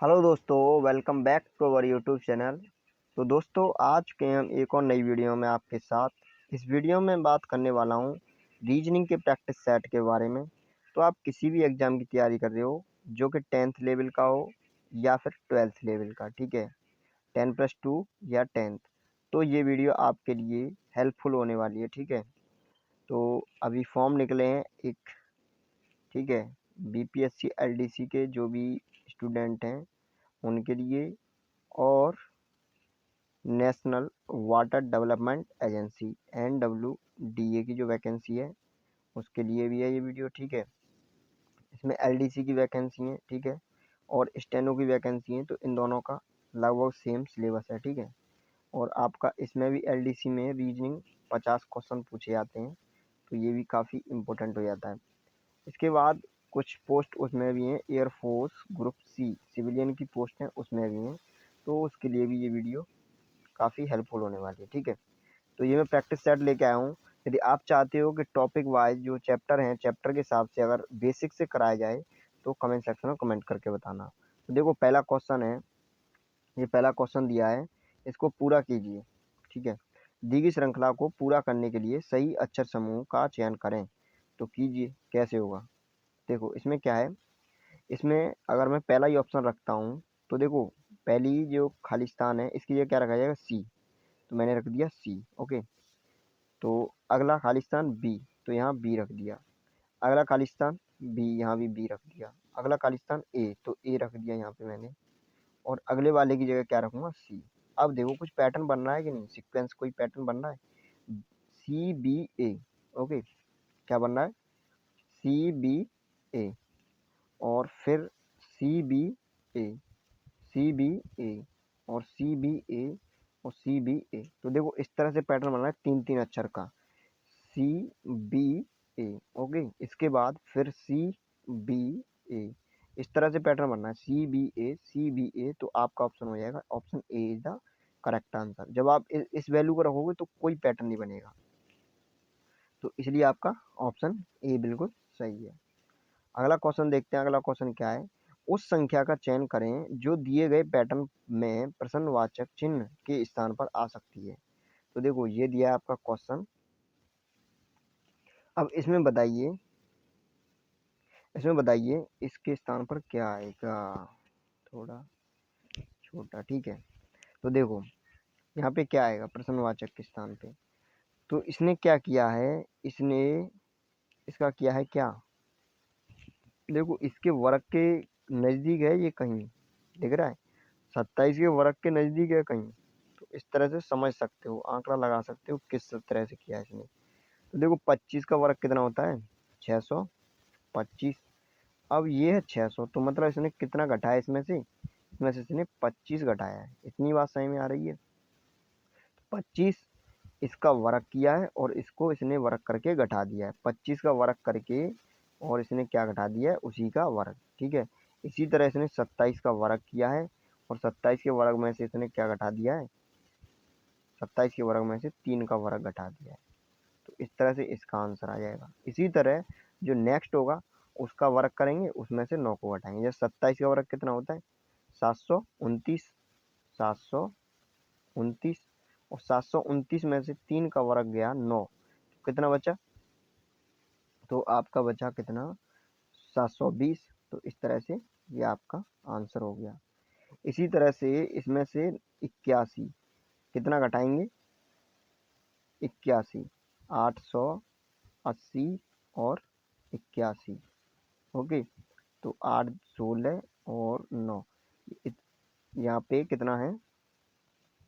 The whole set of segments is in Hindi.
हेलो दोस्तों, welcome back to our YouTube channel. तो दोस्तों, आज के हम एक और नई वीडियो में आपके साथ इस वीडियो में बात करने वाला हूँ रीजनिंग के प्रैक्टिस सेट के बारे में। तो आप किसी भी एग्ज़ाम की तैयारी कर रहे हो, जो कि 10th लेवल का हो या फिर 12th लेवल का, ठीक है, 10+2 या 10th, तो ये वीडियो आपके लिए हेल्पफुल होने वाली है, ठीक है। तो अभी फॉर्म निकले हैं एक, ठीक है, बीपीएससी एलडीसी के जो भी स्टूडेंट हैं उनके लिए, और national water development agency NWDA की जो वैकेंसी है उसके लिए भी है ये वीडियो, ठीक है। इसमें एलडीसी की वैकेंसी है, ठीक है, और स्टेनो की वैकेंसी है। तो इन दोनों का लगभग सेम सिलेबस है, ठीक है। और आपका इसमें भी एलडीसी में रीजनिंग 50 क्वेश्चन पूछे जाते हैं, तो ये भी काफ़ी इम्पोर्टेंट हो जाता है। इसके बाद कुछ पोस्ट उसमें भी हैं, एयरफोर्स ग्रुप सी सिविलियन की पोस्ट हैं उसमें भी हैं, तो उसके लिए भी ये वीडियो काफ़ी हेल्पफुल होने वाली है, ठीक है। तो ये मैं प्रैक्टिस सेट लेके आया हूँ। यदि आप चाहते हो कि टॉपिक वाइज जो चैप्टर हैं, चैप्टर के हिसाब से अगर बेसिक से कराया जाए, तो कमेंट सेक्शन में कमेंट करके बताना। तो देखो, पहला क्वेश्चन है, ये पहला क्वेश्चन दिया है, इसको पूरा कीजिए, ठीक है। दी गई श्रृंखला को पूरा करने के लिए सही अक्षर समूह का चयन करें। तो कीजिए, कैसे होगा। देखो इसमें क्या है, इसमें अगर मैं पहला ही ऑप्शन रखता हूँ, तो देखो पहली जो खाली स्थान है इसकी जगह क्या रखा जाएगा, सी। तो मैंने रख दिया सी, ओके। तो अगला खालिस्तान बी, तो यहाँ बी रख दिया। अगला खालिस्तान बी, यहाँ भी बी रख दिया। अगला खालिस्तान ए, तो ए रख दिया यहाँ पे मैंने। और अगले वाले की जगह क्या रखूँगा, सी। अब देखो कुछ पैटर्न बन रहा है कि नहीं, सीक्वेंस कोई पैटर्न बन रहा है। सी बी ए, ओके, क्या बन रहा है, सी बी ए, और फिर सी बी ए, सी बी ए, और सी बी ए, और सी बी ए। तो देखो इस तरह से पैटर्न बन रहा है, तीन तीन अक्षर का, सी बी ए, ओके। इसके बाद फिर सी बी ए, इस तरह से पैटर्न बनना है, सी बी ए, सी बी ए। तो आपका ऑप्शन हो जाएगा, option A is the correct answer. जब आप इस वैल्यू को रखोगे तो कोई पैटर्न नहीं बनेगा, तो इसलिए आपका ऑप्शन ए बिल्कुल सही है। अगला क्वेश्चन देखते हैं। अगला क्वेश्चन क्या है, उस संख्या का चयन करें जो दिए गए पैटर्न में प्रश्नवाचक चिन्ह के स्थान पर आ सकती है। तो देखो ये दिया है आपका क्वेश्चन। अब इसमें बताइए इसके स्थान पर क्या आएगा, थोड़ा छोटा, ठीक है। तो देखो यहाँ पे क्या आएगा प्रश्नवाचक के स्थान पे। तो इसने क्या किया है, इसने इसका किया है क्या, देखो इसके वर्ग के नज़दीक है ये, कहीं दिख रहा है 27 के वर्ग के नज़दीक है कहीं। तो इस तरह से समझ सकते हो, आंकड़ा लगा सकते हो किस तरह से किया है इसने। तो देखो 25 का वर्ग कितना होता है, 625। अब ये है 600, तो मतलब इसने कितना घटाया इसमें से इसने 25 घटाया है। इतनी बात सही में आ रही है। 25 इसका वर्ग किया है और इसको इसने वर्ग करके घटा दिया है, 25 का वर्ग करके, और इसने क्या घटा दिया है, उसी का वर्ग, ठीक है। इसी तरह इसने 27 का वर्ग किया है और 27 के वर्ग में से इसने क्या घटा दिया है, 27 के वर्ग में से 3 का वर्ग घटा दिया है। तो इस तरह से इसका आंसर आ जाएगा। इसी तरह जो नेक्स्ट होगा उसका वर्ग करेंगे, उसमें से 9 को घटाएंगे। जैसे 27 का वर्ग कितना होता है, 729, 729, और 729 में से 3 का वर्ग गया 9, तो कितना बचा, तो आपका बचा कितना, 720। तो इस तरह से ये आपका आंसर हो गया। इसी तरह से इसमें से 81 कितना घटाएंगे, 81, 880 और 81, ओके। तो 8, 16 और 9, यहाँ पे कितना है,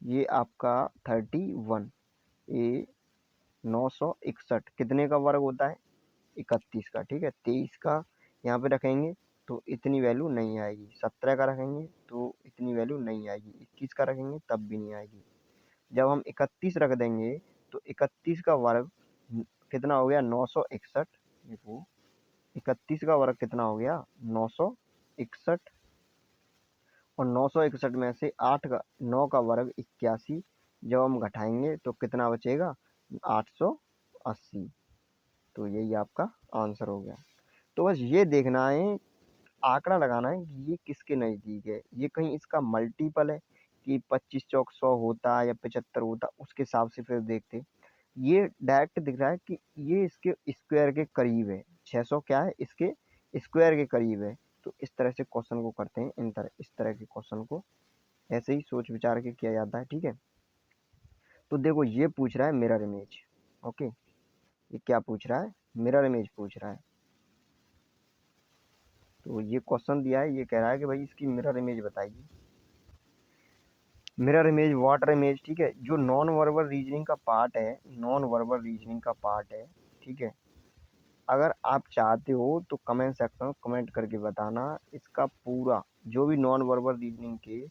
ये आपका 31, ये 961 कितने का वर्ग होता है, 31 का, ठीक है। 23 का यहाँ पे रखेंगे तो इतनी वैल्यू नहीं आएगी, 17 का रखेंगे तो इतनी वैल्यू नहीं आएगी, 21 का रखेंगे तब भी नहीं आएगी। जब हम 31 रख देंगे तो 31 का वर्ग कितना हो गया, 961। देखो 31 का वर्ग कितना हो गया, 961, और 961 में से 9 का वर्ग 81, जब हम घटाएंगे तो कितना बचेगा, 880। तो यही आपका आंसर हो गया। तो बस ये देखना है आंकड़ा लगाना है कि ये किसके नज़दीक है, ये कहीं इसका मल्टीपल है कि 25 चौक 100 होता है या 75 होता, उसके हिसाब से फिर देखते। ये डायरेक्ट दिख रहा है कि ये इसके स्क्वायर के करीब है, 600 क्या है इसके स्क्वायर के करीब है। तो इस तरह से क्वेश्चन को करते हैं, इस तरह के क्वेश्चन को ऐसे ही सोच विचार के किया जाता है, ठीक है। तो देखो ये पूछ रहा है मिरर इमेज, ओके, ये क्या पूछ रहा है, मिरर इमेज पूछ रहा है। तो ये क्वेश्चन दिया है, ये कह रहा है कि भाई इसकी मिरर इमेज बताइए। मिरर इमेज, वाटर इमेज, ठीक है, जो नॉन वर्बल रीजनिंग का पार्ट है, नॉन वर्बल रीजनिंग का पार्ट है, ठीक है। अगर आप चाहते हो तो कमेंट सेक्शन में कमेंट करके बताना, इसका पूरा जो भी नॉन वर्बल रीजनिंग के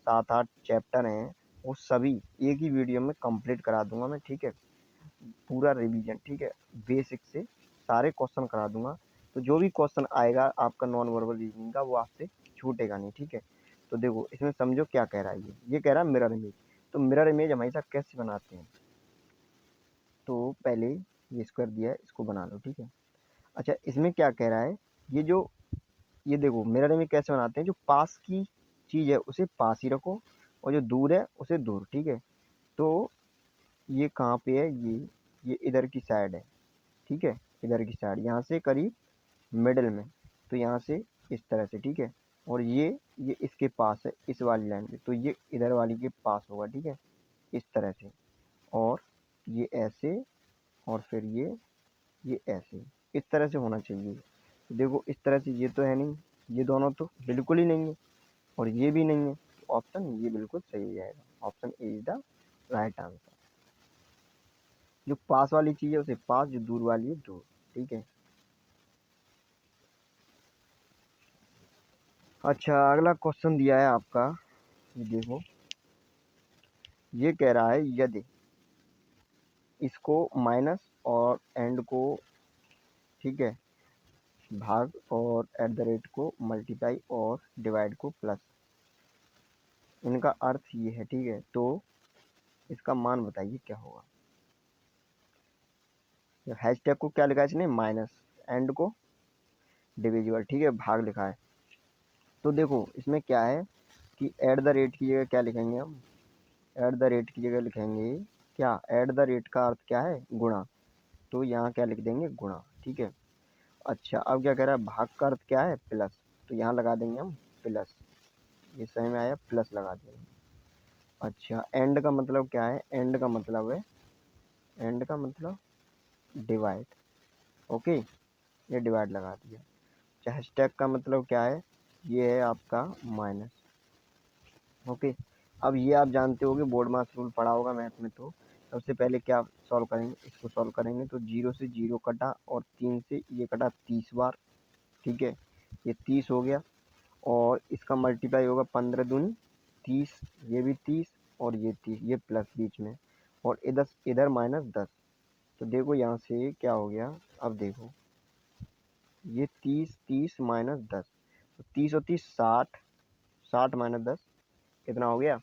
7-8 चैप्टर हैं वो सभी एक ही वीडियो में कंप्लीट करा दूंगा मैं, ठीक है। पूरा रिवीजन, ठीक है, बेसिक से सारे क्वेश्चन करा दूंगा। तो जो भी क्वेश्चन आएगा आपका नॉन वर्बल रीजनिंग का वो आपसे छूटेगा नहीं, ठीक है। तो देखो इसमें समझो क्या कह रहा है, ये कह रहा है मिरर इमेज। तो मिरर इमेज हमेशा कैसे बनाते हैं, तो पहले ये स्क्वायर दिया है इसको बना लो, ठीक है। अच्छा इसमें क्या कह रहा है, ये जो ये देखो मिरर इमेज कैसे बनाते हैं, जो पास की चीज़ है उसे पास ही रखो और जो दूर है उसे दूर, ठीक है। तो ये कहाँ पे है, ये इधर की साइड है, ठीक है, इधर की साइड यहाँ से करीब मिडिल में, तो यहाँ से इस तरह से, ठीक है। और ये इसके पास है इस वाली लाइन पे, तो ये इधर वाली के पास होगा, ठीक है, इस तरह से। और ये ऐसे, और फिर ये ऐसे, इस तरह से होना चाहिए। तो देखो इस तरह से ये तो है नहीं, ये दोनों तो बिल्कुल ही नहीं है, और ये भी नहीं है, तो ऑप्शन ये बिल्कुल सही हो जाएगा, option A is the right answer. जो पास वाली चीज़ है उसे पास, जो दूर वाली है दूर, ठीक है। अच्छा अगला क्वेश्चन दिया है आपका, ये देखो, ये कह रहा है यदि इसको माइनस और एंड को, ठीक है, भाग और एट द रेट को मल्टीप्लाई और डिवाइड को प्लस, इनका अर्थ ये है, ठीक है। तो इसका मान बताइए क्या होगा। हैशटैग को क्या लिखा है इसने, माइनस, एंड को डिविजिबल, ठीक है, भाग लिखा है। तो देखो इसमें क्या है कि एट द रेट की जगह क्या लिखेंगे हम, एट द रेट की जगह लिखेंगे क्या, एट द रेट का अर्थ क्या है, गुणा, तो यहाँ क्या लिख देंगे, गुणा, ठीक है। अच्छा अब क्या कह रहा है, भाग का अर्थ क्या है, प्लस, तो यहाँ लगा देंगे हम प्लस, ये सही में आया, प्लस लगा देंगे। अच्छा एंड का मतलब क्या है, एंड का मतलब है, एंड का मतलब डिवाइड, ओके, ये डिवाइड लगा दिया। अच्छा हैशटैग का मतलब क्या है, ये है आपका माइनस, ओके। अब ये आप जानते हो कि बोर्ड मास रूल पढ़ा होगा मैथ में, तो सबसे पहले क्या सॉल्व करेंगे, इसको सॉल्व करेंगे तो 0 से 0 कटा और 3 से ये कटा 30 बार, ठीक है, ये 30 हो गया। और इसका मल्टीप्लाई होगा 15 दूनी 30, ये भी 30 और ये 30, ये प्लस बीच में, और इधर इधर -10। तो देखो यहाँ से क्या हो गया, अब देखो ये 30 30 -10, तो 30 और 30 60, 60 -10 कितना हो गया,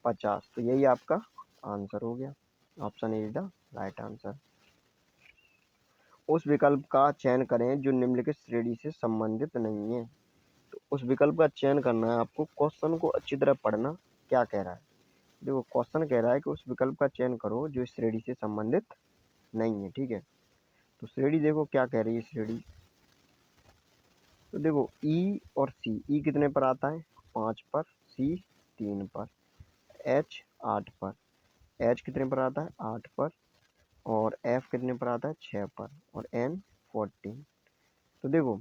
50। तो यही आपका आंसर हो गया, option is the right answer. उस विकल्प का चयन करें जो निम्नलिखित श्रेणी से संबंधित नहीं है। तो उस विकल्प का चयन करना है आपको, क्वेश्चन को अच्छी तरह पढ़ना, क्या कह रहा है। देखो क्वेश्चन कह रहा है कि उस विकल्प का चयन करो जो इस श्रेणी से संबंधित नहीं है, ठीक है। तो श्रेणी देखो क्या कह रही है श्रेणी, तो देखो ई और सी, ई कितने पर आता है, 5 पर, सी 3 पर, एच 8 पर, एच कितने पर आता है, 8 पर, और एफ कितने पर आता है, 6 पर, और एन 14। तो देखो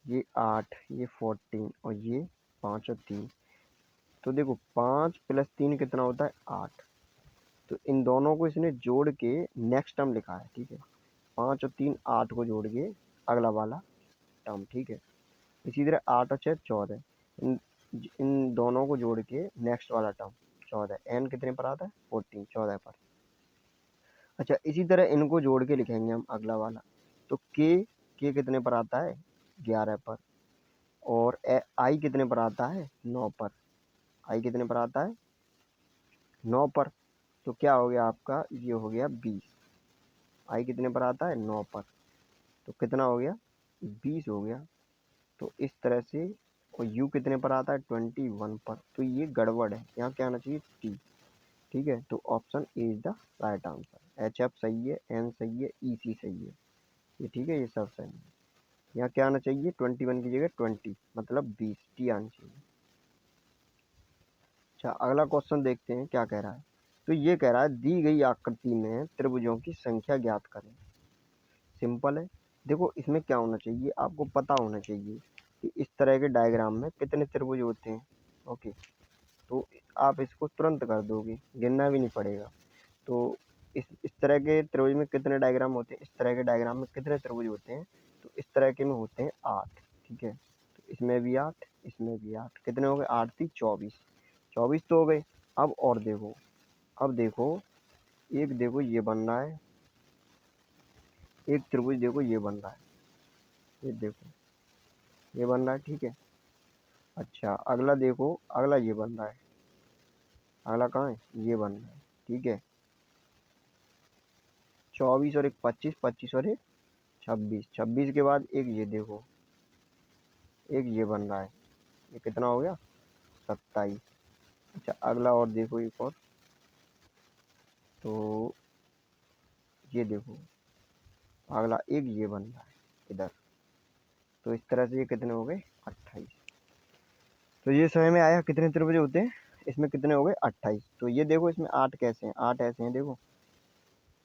ये 8, ये 14 और ये 5 और 3, तो देखो 5 + 3 कितना होता है, 8। तो इन दोनों को इसने जोड़ के नेक्स्ट टर्म लिखा है, ठीक है, 5 और 3 8 को जोड़ के अगला वाला टर्म, ठीक है। इसी तरह 8 और 6 14, इन दोनों को जोड़ के नेक्स्ट वाला टर्म 14, एन कितने पर आता है, 14, 14 पर। अच्छा इसी तरह इनको जोड़ के लिखेंगे हम अगला वाला, तो के कितने पर आता है, 11 पर, और आई कितने पर आता है, 9 पर, आई कितने पर आता है, 9 पर। तो क्या हो गया आपका, ये हो गया 20, आई कितने पर आता है, 9 पर, तो कितना हो गया, 20 हो गया। तो इस तरह से, और यू कितने पर आता है 21 पर, तो ये गड़बड़ है, यहाँ क्या आना चाहिए टी। ठीक है, तो option A is the right answer. H F सही है, एन सही है, ई सी सही है, ये ठीक है, ये सब सही है। यहाँ क्या आना चाहिए 21 की जगह 20, मतलब 20, टी आना चाहिए। अच्छा, अगला क्वेश्चन देखते हैं क्या कह रहा है। तो ये कह रहा है दी गई आकृति में त्रिभुजों की संख्या ज्ञात करें। सिंपल है। देखो इसमें क्या होना चाहिए, आपको पता होना चाहिए कि इस तरह के डायग्राम में कितने त्रिभुज होते हैं। ओके, तो आप इसको तुरंत कर दोगे, गिनना भी नहीं पड़ेगा। तो इस तरह के त्रिभुज में कितने डायग्राम होते हैं, इस तरह के डायग्राम में कितने त्रिभुज होते हैं, तो इस तरह के में होते हैं 8। ठीक है, तो इसमें भी 8, इसमें भी 8, कितने हो गए 8 3 24, 24 तो हो गए। अब और देखो, अब देखो, एक देखो ये बन रहा है, एक त्रिभुज देखो ये बन रहा है, ये देखो ये बन रहा है। ठीक है, अच्छा अगला देखो, अगला ये बन रहा है, अगला कहाँ है, ये बन रहा है। ठीक है, 24 और एक 25, 25 और एक 26, 26 के बाद एक ये देखो, एक ये बन रहा है, ये कितना हो गया 27। अच्छा अगला और देखो एक और, तो ये देखो अगला एक ये बन रहा है इधर, तो इस तरह से ये कितने हो गए 28। तो ये समझ में आया कितने त्रिभुज होते हैं, इसमें कितने हो गए 28। तो ये देखो इसमें 8 कैसे हैं, 8 ऐसे हैं, देखो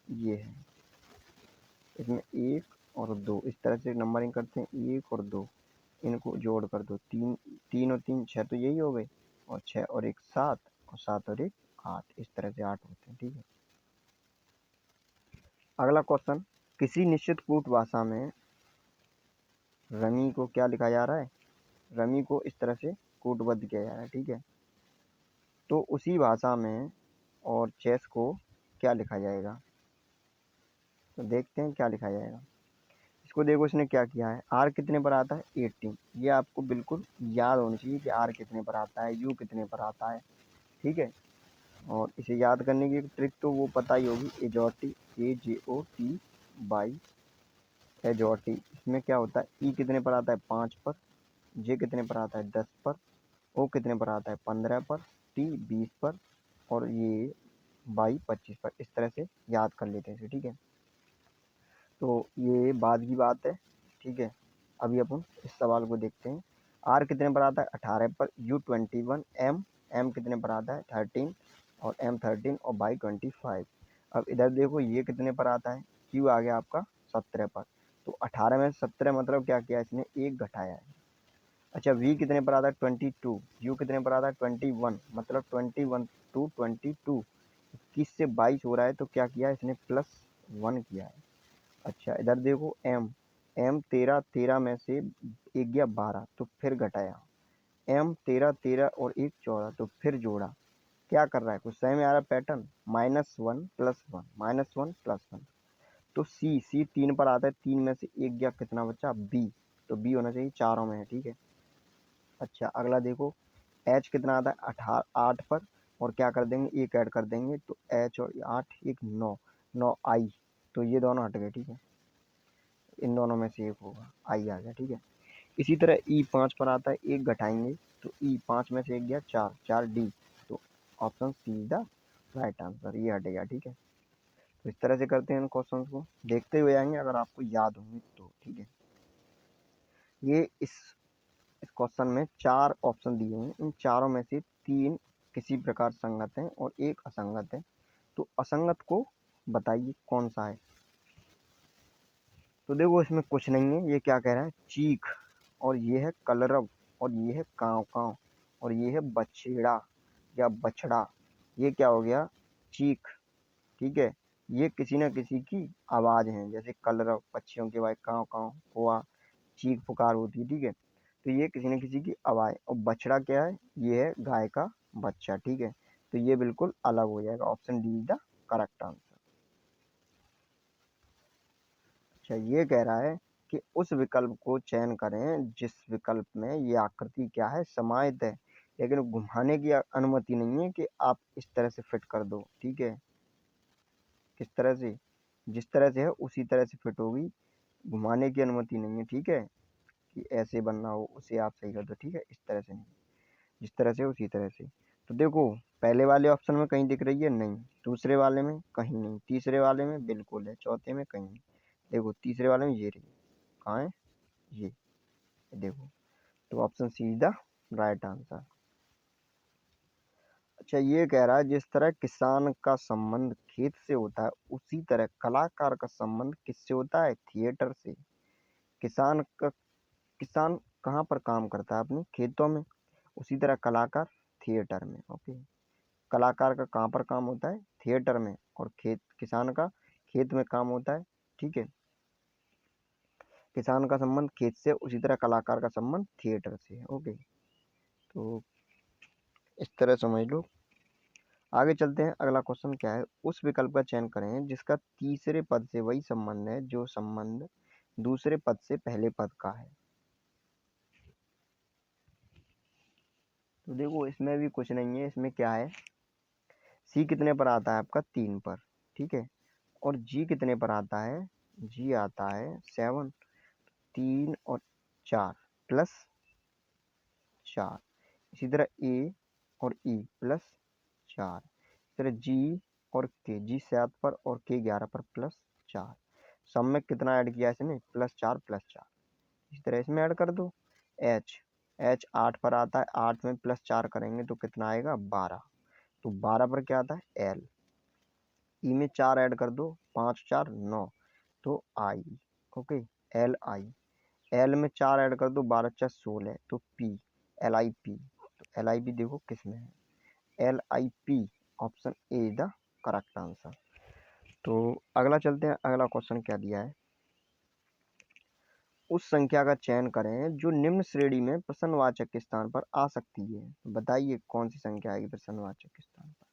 ये है, इसमें 1 और 2, इस तरह से नंबरिंग करते हैं, 1 और 2, इनको जोड़ कर दो, 3, 3 और 3 6, तो यही हो गए, और 6 और 1 7, और 7 और 1 8, इस तरह से 8 होते हैं। ठीक है, अगला क्वेश्चन, किसी निश्चित कूट भाषा में रमी को क्या लिखा जा रहा है, रमी को इस तरह से कूटबद्ध किया जा रहा है। ठीक है, तो उसी भाषा में और चेस को क्या लिखा जाएगा, तो देखते हैं क्या लिखा जाएगा। इसको देखो इसने क्या किया है, आर कितने पर आता है 18, ये आपको बिल्कुल याद होनी चाहिए कि आर कितने पर आता है, यू कितने पर आता है। ठीक है, और इसे याद करने की एक ट्रिक तो वो पता ही होगी, एजोटी, AJOT बाई एजोटी। इसमें क्या होता है, ई कितने पर आता है 5 पर, जे कितने पर आता है 10 पर, ओ कितने पर आता है 15 पर, टी 20 पर, और ये बाई 25 पर। इस तरह से याद कर लेते हैं इसे। ठीक है, तो ये बाद की बात है। ठीक है, अभी अपन इस सवाल को देखते हैं। आर कितने पर आता है 18 पर, यू 21, एम कितने पर आता है 13, और एम 13, और बाई 25। अब इधर देखो ये कितने पर आता है, क्यू आ गया आपका 17 पर, तो 18 में 17 मतलब क्या किया इसने, एक घटाया है। अच्छा वी कितने पर आता है 22, यू कितने पर आता है 21, मतलब 21 टू 22, 21 से 22 हो रहा है, तो क्या किया इसने +1 किया है। अच्छा इधर देखो एम, एम 13, 13 में से एक गया 12, तो फिर घटाया, एम 13, 13 और एक 14, तो फिर जोड़ा। क्या कर रहा है, कुछ सही में आ रहा है पैटर्न, -1 +1, -1 +1। तो सी 3 पर आता है, 3 में से एक गया, कितना बचा बी, तो बी होना चाहिए चारों में है। ठीक है, अच्छा अगला देखो, एच कितना आता है 8 पर, और क्या कर देंगे एक ऐड कर देंगे, तो एच और 8 एक 9, 9 आई, तो ये दोनों हट गए। ठीक है, इन दोनों में से एक होगा, आई आ गया। ठीक है, इसी तरह ई 5 पर आता है, एक घटाएंगे, तो ई 5 में से एक गया 4, 4 डी, तो option C is the right answer, ये हटेगा। ठीक है, तो इस तरह से करते हैं इन क्वेश्चंस को, देखते हुए आएंगे अगर आपको याद होंगे तो। ठीक है, ये इस क्वेश्चन में 4 ऑप्शन दिए हैं, इन चारों में से 3 किसी प्रकार संगत हैं और एक असंगत है, तो असंगत को बताइए कौन सा है। तो देखो इसमें कुछ नहीं है, ये क्या कह रहा है, चीख, और ये है कलरव, और ये है काँव काँव, और ये है बछड़ा या बछड़ा, ये क्या हो गया चीख। ठीक है, ये किसी न किसी की आवाज़ है, जैसे कलरव पक्षियों की आवाज़ काँव काँव हुआ, चीख पुकार होती है। ठीक है, तो ये किसी न किसी की आवाज़, और बछड़ा क्या है, ये है गाय का बच्चा। ठीक है, तो ये बिल्कुल अलग हो जाएगा, option D is the correct answer. अच्छा ये कह रहा है कि उस विकल्प को चयन करें जिस विकल्प में ये आकृति क्या है समाहित है, लेकिन घुमाने की अनुमति नहीं है कि आप इस तरह से फिट कर दो। ठीक है, किस तरह से, जिस तरह से है उसी तरह से फिट होगी, घुमाने की अनुमति नहीं है। ठीक है, कि ऐसे बनना हो उसे आप सही कर दो, ठीक है, इस तरह से नहीं, जिस तरह से उसी तरह से। तो देखो पहले वाले ऑप्शन में कहीं दिख रही है नहीं, दूसरे वाले में कहीं नहीं, तीसरे वाले में बिल्कुल है, चौथे में कहीं नहीं। देखो तीसरे वाले में ये रही, कहाँ है ये देखो। तो option C is the right answer. अच्छा ये कह रहा है जिस तरह किसान का संबंध खेत से होता है उसी तरह कलाकार का संबंध किससे होता है, थिएटर से। किसान कहाँ पर काम करता है, अपने खेतों में, उसी तरह कलाकार थिएटर में। ओके, कलाकार का कहाँ पर काम होता है, थिएटर में, और किसान का खेत में काम होता है, ठीक है। किसान का संबंध खेत से, उसी तरह कलाकार का संबंध थिएटर से है। ओके, तो इस तरह समझ लो। आगे चलते हैं, अगला क्वेश्चन क्या है, उस विकल्प का चयन करें जिसका तीसरे पद से वही संबंध है जो संबंध दूसरे पद से पहले पद का है। तो देखो इसमें भी कुछ नहीं है, इसमें क्या है, सी कितने पर आता है आपका 3 पर, ठीक है, और जी कितने पर आता है, जी आता है 7, 3 और 4 प्लस 4। इसी तरह ए और ई प्लस 4। इस तरह जी और के, जी 7 पर और के 11 पर प्लस 4। सब में कितना ऐड किया इसने, +4 +4। इस तरह इसमें ऐड कर दो। एच, एच 8 पर आता है, 8 में +4 करेंगे तो कितना आएगा 12। तो 12 पर क्या आता है एल। ई में 4 ऐड कर दो, 5 4 9, तो आई। Okay, L I. एल में 4 ऐड कर दो, 12 4 16, तो पी, एल आई पी। तो एल आई पी देखो किस में है, L I P, option A is the correct answer. तो अगला चलते हैं, अगला क्वेश्चन क्या दिया है, उस संख्या का चयन करें जो निम्न श्रेणी में प्रश्नवाचक के स्थान पर आ सकती है। बताइए कौन सी संख्या आएगी प्रश्नवाचक के स्थान पर।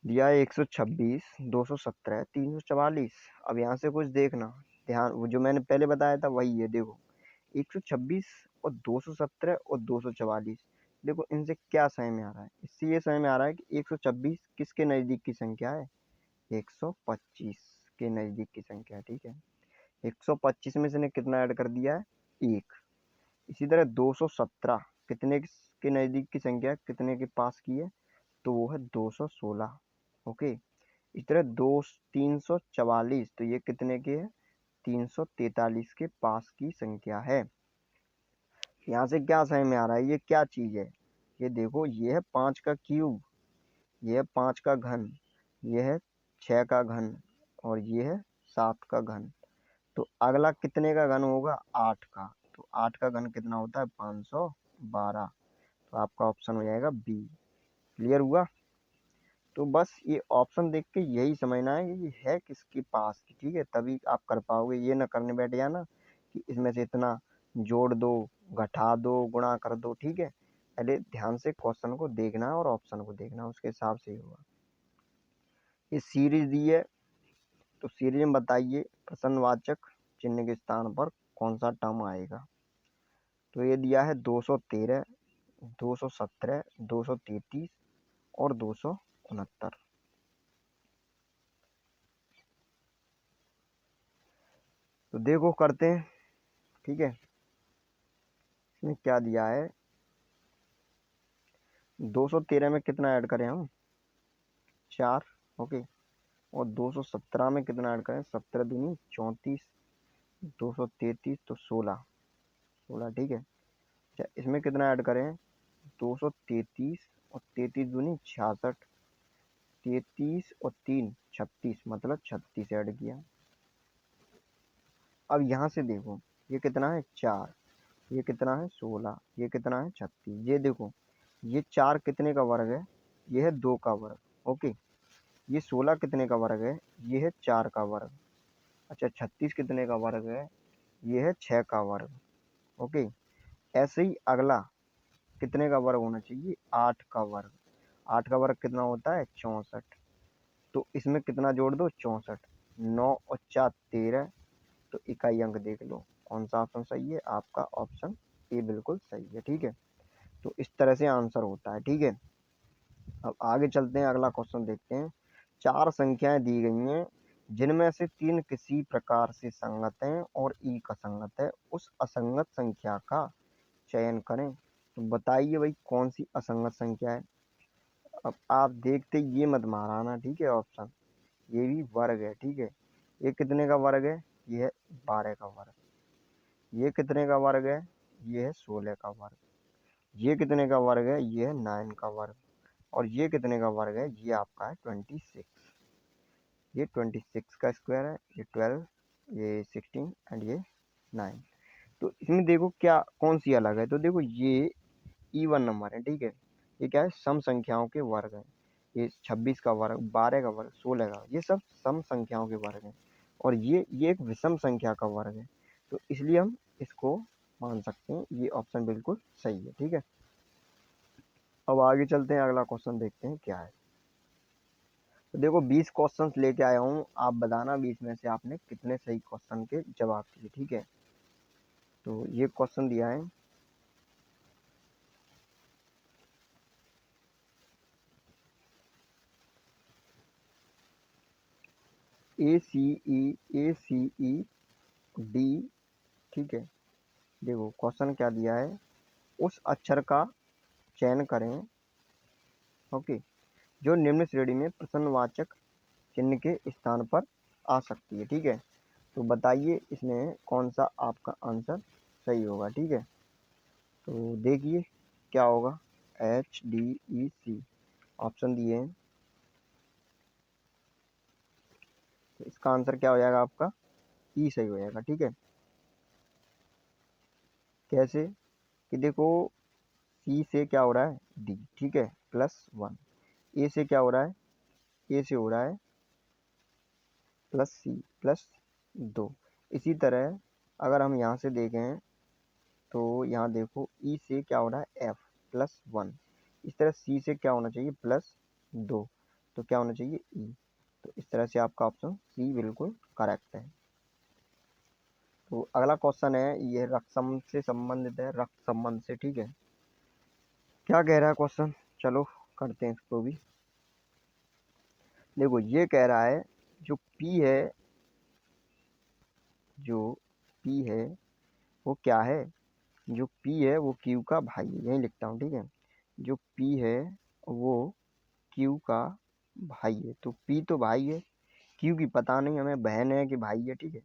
दिया है 126, 217, 344। अब यहाँ से कुछ देखना, ध्यान, वो जो मैंने पहले बताया था वही है। देखो 126 और 217 और 244, देखो इनसे क्या समझ में आ रहा है, इससे ये समझ में आ रहा है कि 126 किसके नज़दीक की संख्या है, 125 के नज़दीक की संख्या है, ठीक है। 125 में से ने कितना ऐड कर दिया है, 1। इसी तरह 217 कितने के नज़दीक की संख्या है, कितने के पास की है, तो वो है 216। ओके, इस तरह 344, तो ये कितने के है, 343 के पास की संख्या है। यहाँ से क्या समझ में आ रहा है, ये क्या चीज़ है, ये देखो ये है 5 का क्यूब, ये है 5 का घन, ये है 6 का घन, और ये है 7 का घन। तो अगला कितने का घन होगा, 8 का। तो 8 का घन कितना होता है, 512। तो आपका ऑप्शन हो जाएगा बी। क्लियर हुआ। तो बस ये ऑप्शन देख के यही समझना है कि ये है किसके पास की, ठीक है, तभी आप कर पाओगे। ये ना करने बैठ जाना कि इसमें से इतना जोड़ दो, घटा दो, गुणा कर दो, ठीक है। पहले ध्यान से क्वेश्चन को देखना और ऑप्शन को देखना, उसके हिसाब से ही होगा। ये सीरीज दी है, तो सीरीज में बताइए प्रश्नवाचक चिन्ह के स्थान पर कौन सा टर्म आएगा। तो ये दिया है 213, 217, 233 और 269। तो देखो करते हैं, ठीक है। इसमें क्या दिया है, 213 में कितना ऐड करें हम, 4। ओके, और 217 में कितना ऐड करें, 17 दूनी 34, 233 तो 16, 16, ठीक है। अच्छा इसमें कितना ऐड करें, 233 और 33 दूनी 66, 33 और 3 36, मतलब 36 ऐड किया। अब यहाँ से देखो ये कितना है 4, ये कितना है 16, ये कितना है 36। ये देखो ये 4 कितने का वर्ग है, ये है 2 का वर्ग। ओके, ये 16 कितने का वर्ग है, ये है 4 का वर्ग। अच्छा 36 कितने का वर्ग है, ये है 6 का वर्ग। ओके, ऐसे ही अगला कितने का वर्ग होना चाहिए, 8 का वर्ग। 8 का वर्ग कितना होता है 64। तो इसमें कितना जोड़ दो 64, 9 और 4 13। तो इकाई अंक देख लो कौन सा ऑप्शन सही है, आपका ऑप्शन ए बिल्कुल सही है, ठीक है। तो इस तरह से आंसर होता है, ठीक है। अब आगे चलते हैं, अगला क्वेश्चन देखते हैं। 4 संख्याएं दी गई हैं जिनमें से 3 किसी प्रकार से संगत हैं और एक असंगत है, उस असंगत संख्या का चयन करें। तो बताइए भाई कौन सी असंगत संख्या है। अब आप देखते ये मत माराना, ठीक है। ऑप्शन ये भी वर्ग है, ठीक है। ये कितने का वर्ग है, ये है 12 का वर्ग। ये कितने का वर्ग है, ये है 16 का वर्ग। ये कितने का वर्ग है, ये है 9 का वर्ग। और ये कितने का वर्ग है, ये आपका है 26। ये 26 का स्क्वायर है, ये 12, ये 16 एंड ये 9। तो इसमें देखो क्या कौन सी अलग है, तो देखो ये इवन नंबर है, ठीक है। ये क्या है, सम संख्याओं के वर्ग है। ये 26 का वर्ग, 12 का वर्ग, 16 का, ये सब सम संख्याओं के वर्ग हैं। और ये एक विषम संख्या का वर्ग है। तो इसलिए हम इसको मान सकते हैं, ये ऑप्शन बिल्कुल सही है, ठीक है। अब आगे चलते हैं, अगला क्वेश्चन देखते हैं क्या है। तो देखो 20 क्वेश्चंस लेके आया हूँ, आप बताना 20 में से आपने कितने सही क्वेश्चन के जवाब दिए, ठीक है। तो ये क्वेश्चन दिया है, ACE D, ठीक है। देखो क्वेश्चन क्या दिया है, उस अक्षर का चयन करें, ओके, जो निम्न श्रेणी में प्रश्नवाचक चिन्ह के स्थान पर आ सकती है, ठीक है। तो बताइए इसमें कौन सा आपका आंसर सही होगा, ठीक है। तो देखिए क्या होगा, HDEC ऑप्शन दिए हैं। तो इसका आंसर क्या हो जाएगा आपका, ई सही हो जाएगा, ठीक है। कैसे, कि देखो सी से क्या हो रहा है, डी, ठीक है, +1। ए से क्या हो रहा है, ए से हो रहा है +C +2। इसी तरह अगर हम यहाँ से देखें तो यहाँ देखो ई से क्या हो रहा है, एफ +1। इस तरह सी से क्या होना चाहिए, +2। तो क्या होना चाहिए, ई। तो इस तरह से आपका ऑप्शन सी बिल्कुल करेक्ट है। तो अगला क्वेश्चन है, ये रक्त संबंध से संबंधित है, रक्त संबंध से, ठीक है। क्या कह रहा है क्वेश्चन, चलो करते हैं इसको भी। देखो ये कह रहा है जो पी है, जो पी है वो क्या है, जो पी है वो क्यू का भाई है, यही लिखता हूँ, ठीक है। जो पी है वो क्यू का भाई है। तो पी तो भाई है, क्यू की पता नहीं हमें बहन है कि भाई है, ठीक है।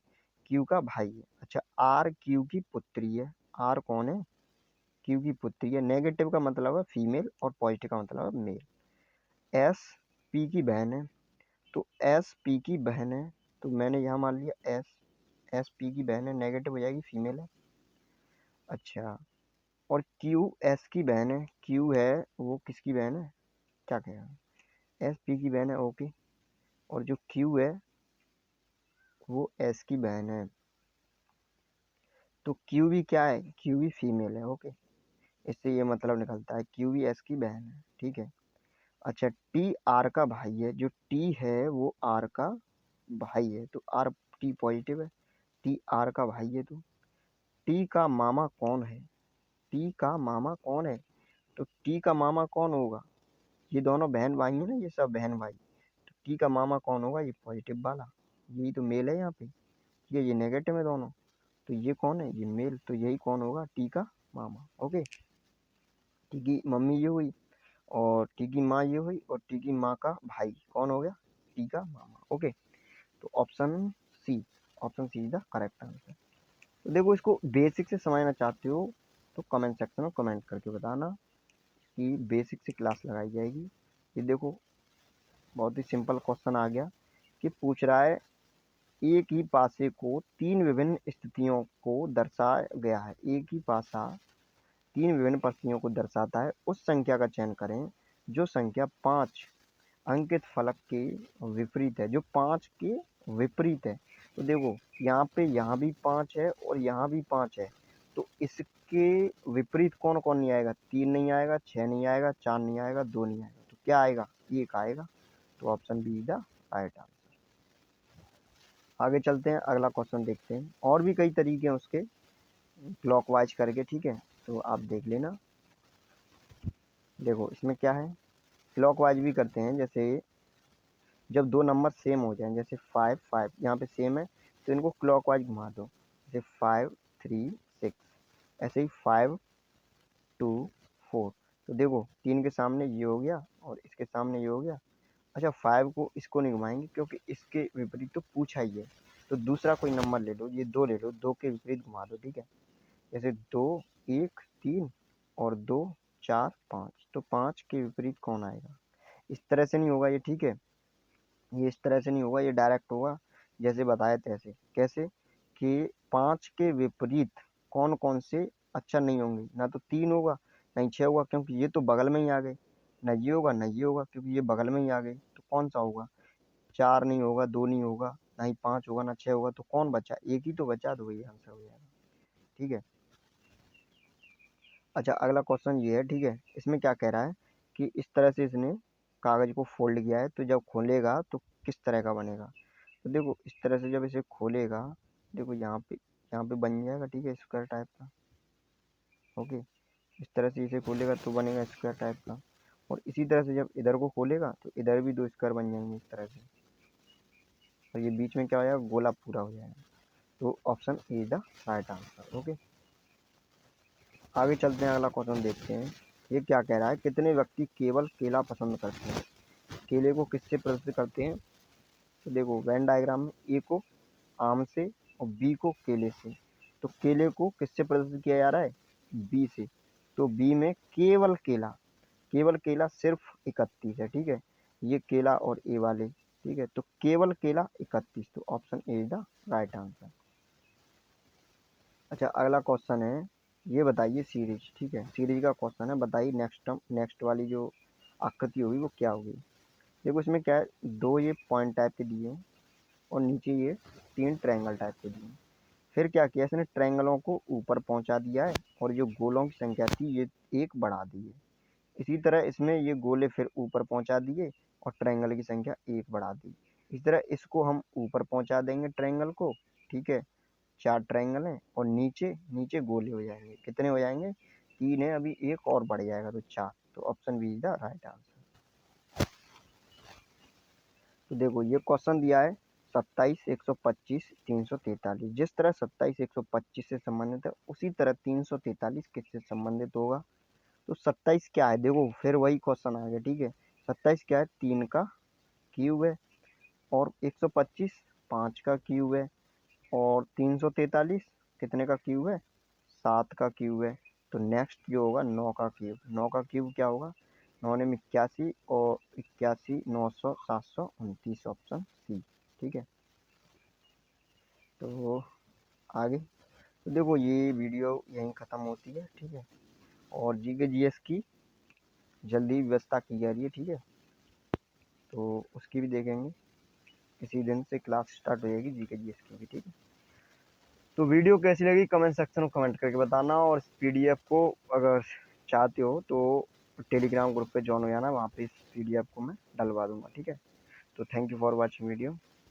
क्यू का भाई है। अच्छा, आर क्यू की पुत्री है। आर कौन है, क्यू की पुत्री है। नेगेटिव का मतलब है फीमेल और पॉजिटिव का मतलब है मेल। एस पी की बहन है, तो एस पी की बहन है। तो मैंने यहाँ मान लिया एस, एस पी की बहन है, नेगेटिव हो जाएगी, फीमेल है। अच्छा, और क्यू एस की बहन है, क्यू है वो किसकी बहन है, क्या कहेगा, एस पी की बहन है, ओके। और जो क्यू है वो एस की बहन है। तो क्यू भी क्या है, क्यू भी फीमेल है, ओके। इससे ये मतलब निकलता है क्यू भी एस की बहन है, ठीक है। अच्छा, टी आर का भाई है, जो टी है वो आर का भाई है। तो आर, टी पॉजिटिव है, टी आर का भाई है। तो टी का मामा कौन है, टी का मामा कौन है। तो टी का मामा कौन होगा, ये दोनों बहन भाई है ना, ये सब बहन भाई। तो टी का मामा कौन होगा, ये पॉजिटिव वाला, यही तो मेल है यहाँ पे, ठीक है। ये नेगेटिव है दोनों, तो ये कौन है, ये मेल। तो यही कौन होगा, टी का मामा, ओके। टी की मम्मी ये हुई, और टी की माँ ये हुई, और टी की माँ का भाई कौन हो गया, टी का मामा, ओके। तो option C, option C is the correct answer. तो देखो इसको बेसिक से समझना चाहते हो तो कमेंट सेक्शन में कमेंट करके बताना कि बेसिक से क्लास लगाई जाएगी। ये देखो बहुत ही सिंपल क्वेश्चन आ गया, कि पूछ रहा है एक ही पासे को तीन विभिन्न स्थितियों को दर्शाया गया है। एक ही पासा तीन विभिन्न परिस्थितियों को दर्शाता है, उस संख्या का चयन करें जो संख्या 5 अंकित फलक के विपरीत है, जो 5 के विपरीत है। तो देखो यहाँ भी 5 है और यहाँ भी 5 है। तो इसके विपरीत कौन कौन नहीं आएगा, 3 नहीं आएगा, 6 नहीं आएगा, 4 नहीं आएगा, 2 नहीं आएगा। तो क्या आएगा, 1 आएगा। तो option B is the right answer. आगे चलते हैं, अगला क्वेश्चन देखते हैं। और भी कई तरीके हैं उसके, क्लॉकवाइज करके, ठीक है। तो आप देख लेना। देखो इसमें क्या है, क्लॉकवाइज भी करते हैं, जैसे जब दो नंबर सेम हो जाएं, जैसे 5 5 यहाँ पे सेम है तो इनको क्लॉकवाइज घुमा दो, जैसे 5 3 6, ऐसे ही 5 2 4। तो देखो 3 के सामने ये हो गया और इसके सामने ये हो गया। अच्छा 5 को इसको नहीं घुमाएंगे क्योंकि इसके विपरीत तो पूछा ही है, तो दूसरा कोई नंबर ले लो, ये 2 ले लो, 2 के विपरीत घुमा दो, ठीक है। जैसे 2 1 3 और 2 4 5, तो 5 के विपरीत कौन आएगा। इस तरह से नहीं होगा ये, ठीक है। ये इस तरह से नहीं होगा, ये डायरेक्ट होगा जैसे बताया तैसे। कैसे कि 5 के विपरीत कौन कौन से अक्षर नहीं होंगे, ना तो 3 होगा ना ही 6 होगा क्योंकि ये तो बगल में ही आ गए, ना ये होगा ना ये होगा क्योंकि ये बगल में ही आ गए, तो कौन सा होगा। 4 नहीं होगा, 2 नहीं होगा, ना ही 5 होगा, ना 6 होगा, तो कौन बचा, एक ही तो बचा, तो वही आंसर हो जाएगा, ठीक है। अच्छा अगला क्वेश्चन ये है, ठीक है। इसमें क्या कह रहा है कि इस तरह से इसने कागज को फोल्ड किया है, तो जब खोलेगा तो किस तरह का बनेगा। तो देखो इस तरह से जब इसे खोलेगा, देखो यहाँ पे बन जाएगा, ठीक है, स्क्वायर टाइप का। ओके, इस तरह से इसे खोलेगा तो बनेगा स्क्वायर टाइप का, और इसी तरह से जब इधर को खोलेगा तो इधर भी दो स्क्वायर बन जाएंगे इस तरह से, और ये बीच में क्या हो जाएगा, गोला पूरा हो जाएगा। तो option A is the right answer. Okay, आगे चलते हैं, अगला क्वेश्चन देखते हैं। ये क्या कह रहा है, कितने व्यक्ति केवल केला पसंद करते हैं। केले को किससे प्रदर्शित करते हैं। तो देखो वेन डायग्राम में ए को आम से और बी को केले से, तो केले को किससे प्रदर्शित किया जा रहा है, बी से। तो बी में केवल केला, केवल केला सिर्फ 31 है, ठीक है। ये केला और ए वाले, ठीक है, तो केवल केला 31, तो option A is the right answer. अच्छा अगला क्वेश्चन है, ये बताइए सीरीज, ठीक है, सीरीज का क्वेश्चन है, बताइए नेक्स्ट वाली जो आकृति होगी वो क्या होगी। देखो इसमें क्या है, दो ये पॉइंट टाइप के दिए हैं और नीचे ये 3 ट्रायंगल टाइप के दिए हैं। फिर क्या किया इसने, ट्रायंगलों को ऊपर पहुंचा दिया है और जो गोलों की संख्या थी ये एक बढ़ा दी है। इसी तरह इसमें ये गोले फिर ऊपर पहुंचा दिए और ट्रायंगल की संख्या एक बढ़ा दी। इस तरह इसको हम ऊपर पहुंचा देंगे ट्रायंगल को, ठीक है। 4 ट्रायंगल हैं और नीचे नीचे गोले हो जाएंगे, कितने हो जाएंगे, 3 है, अभी एक और बढ़ जाएगा तो 4, तो option B is the right answer. तो देखो ये क्वेश्चन दिया है 27 125 343, जिस तरह 27 125 से संबंधित है उसी तरह 343 किससे संबंधित होगा। तो 27 क्या है, देखो फिर वही क्वेश्चन आ गया, ठीक है। 27 क्या है, 3 का क्यूब है, और 125 5 का क्यूब है, और 343 कितने का क्यूब है, 7 का क्यूब है। तो नेक्स्ट जो होगा 9 का क्यूब, 9 का क्यूब क्या होगा, 9 में 81 और 81 900 729, ऑप्शन सी, ठीक है। तो आगे, तो देखो ये वीडियो यहीं ख़त्म होती है, ठीक है। और जीके जीएस की जल्दी व्यवस्था की जा रही है, ठीक है, तो उसकी भी देखेंगे। इसी दिन से क्लास स्टार्ट हो जाएगी जीके जीएस की भी, ठीक है। तो वीडियो कैसी लगी कमेंट सेक्शन में कमेंट करके बताना, और इस पीडीएफ को अगर चाहते हो तो टेलीग्राम ग्रुप पे ज्वाइन हो जाना, वहाँ पे इस पीडीएफ को मैं डलवा दूंगा, ठीक है। तो thank you for watching video.